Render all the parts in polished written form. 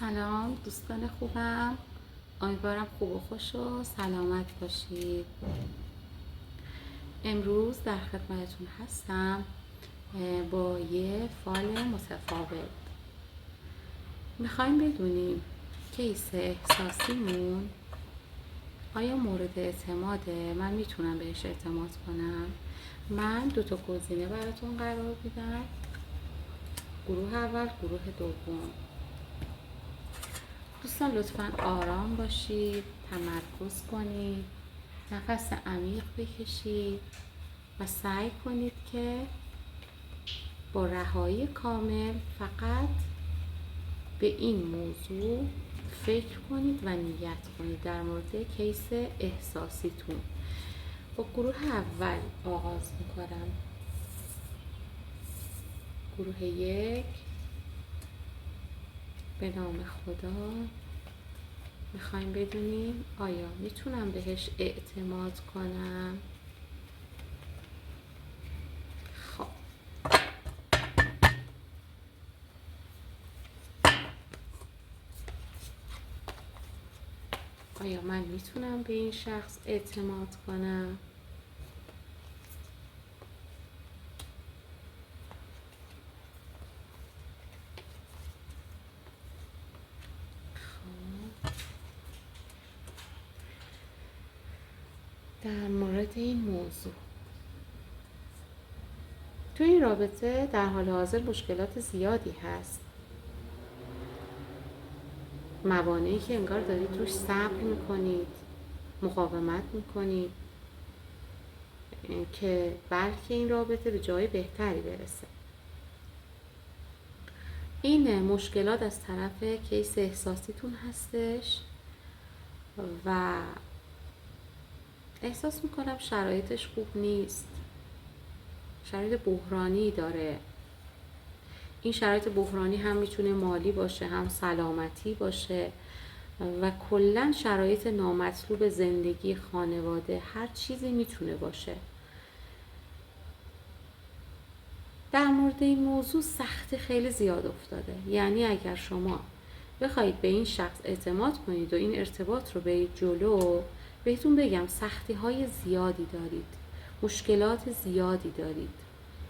سلام دوستان خوبم، امیدوارم خوب و خوش و سلامت باشید. امروز در خدمتتون هستم با یه فال متفاوت. میخوایم بدونیم کیس احساسیمون آیا مورد اعتماده؟ من میتونم بهش اعتماد کنم؟ من 2 گزینه براتون قرار میدم، گروه اول، گروه دوم. دوستان لطفاً آرام باشید، تمرکز کنید، نفس عمیق بکشید و سعی کنید که با رهایی کامل فقط به این موضوع فکر کنید و نیت کنید در مورد کیس احساسیتون. با گروه اول آغاز میکنم. گروه 1. به نام خدا. میخوایم بدونیم آیا میتونم بهش اعتماد کنم؟ خب آیا من میتونم به این شخص اعتماد کنم؟ خب در مورد این موضوع، تو این رابطه در حال حاضر مشکلات زیادی هست، موانعی که انگار دارید روش صبر میکنید، مقاومت میکنید که بلکه این رابطه به جای بهتری برسه. این مشکلات از طرف کیس احساسیتون هستش و احساس میکنم شرایطش خوب نیست، شرایط بحرانی داره. این شرایط بحرانی هم میتونه مالی باشه، هم سلامتی باشه و کلن شرایط نامطلوب زندگی، خانواده، هر چیزی میتونه باشه. در مورد این موضوع سختی خیلی زیاد افتاده. یعنی اگر شما بخواید به این شخص اعتماد کنید و این ارتباط رو برید جلو، بهتون بگم سختی های زیادی دارید، مشکلات زیادی دارید،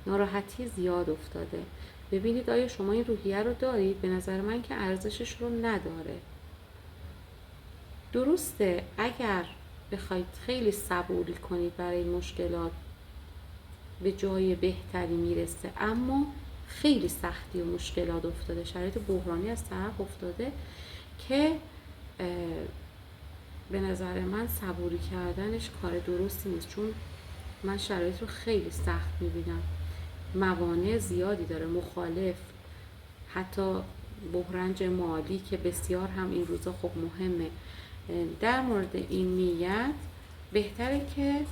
ناراحتی زیاد افتاده. ببینید آیا شما این روحیه رو دارید؟ به نظر من که ارزشش رو نداره. درسته اگر بخواید خیلی صبوری کنید برای این مشکلات به جای بهتری میرسه، اما خیلی سختی و مشکلات افتاده، شرایط بحرانی از طرف افتاده که به نظر من صبوری کردنش کار درستی نیست، چون من شرایط رو خیلی سخت میبینم، موانع زیادی داره، مخالف، حتی بحران مالی که بسیار هم این روزا خب مهمه. در مورد این نیت بهتره که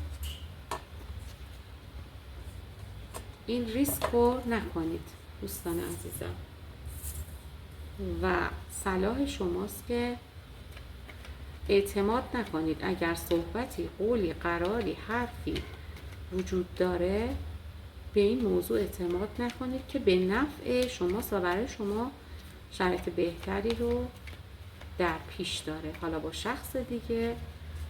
این ریسک رو نکنید دوستان عزیزم و صلاح شماست که اعتماد نکنید. اگر صحبتی، قولی، قراری، حرفی وجود داره، به این موضوع اعتماد نکنید که به نفع شماست و برای شما شرایط بهتری رو در پیش داره، حالا با شخص دیگه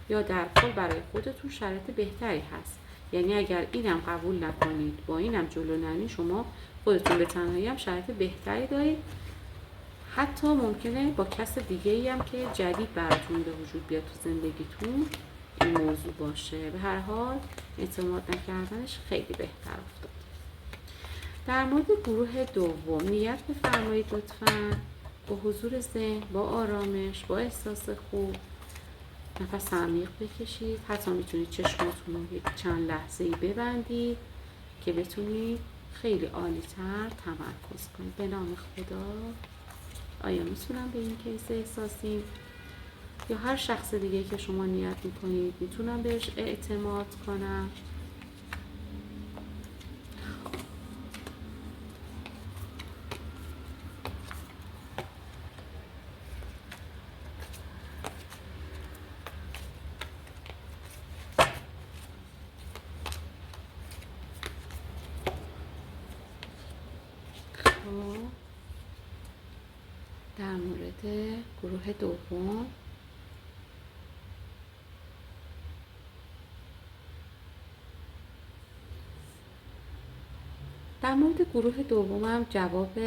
یا در کل برای خودتون شرایط بهتری هست. یعنی اگر اینم قبول نکنید، با اینم جلو نرید، شما خودتون به تنهایی هم شرایط بهتری دارید. حتی ممکنه با کس دیگه ای هم که جدید براتون به وجود بیاد تو زندگیتون این موضوع باشه. به هر حال اعتماد نکردنش خیلی بهتر افتاد. در مورد گروه دوم نیت بفرمایید لطفاً، با حضور ذهن، با آرامش، با احساس خوب نفس عمیق بکشید. حتی میتونید چشماتون رو چند لحظه‌ای ببندید که بتونید خیلی عالی‌تر تمرکز کنید. به نام خدا. آیا میتونم به این کیس احساسی یا هر شخص دیگه که شما نیت میکنید میتونم بهش اعتماد کنم؟ خب در مورد گروه دوم هم جواب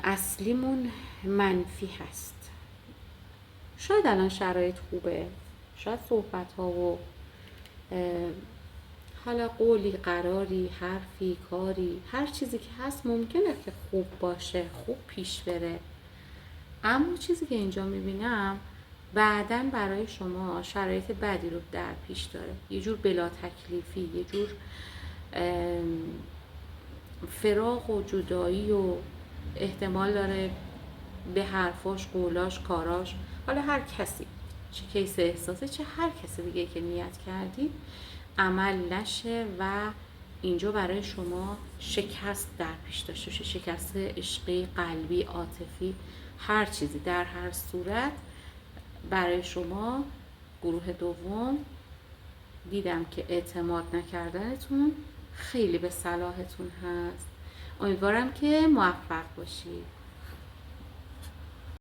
اصلیمون منفی هست. شاید الان شرایط خوبه، شاید صحبت ها و حالا قولی، قراری، حرفی، کاری، هر چیزی که هست ممکنه که خوب باشه، خوب پیش بره، اما چیزی که اینجا میبینم بعداً برای شما شرایط بدی رو در پیش داره. یه جور بلا تکلیفی، یه جور فراق و جدایی و احتمال داره به حرفاش، قولاش، کاراش، حالا هر کسی، چه کیس احساسه چه هر کسی دیگه که نیت کردید عمل نشه و اینجا برای شما شکست در پیش داشته باشه، شکست عشقی، قلبی، عاطفی، هر چیزی. در هر صورت برای شما گروه دوم دیدم که اعتماد نکردنتون خیلی به صلاحتون هست. امیدوارم که موفق باشید.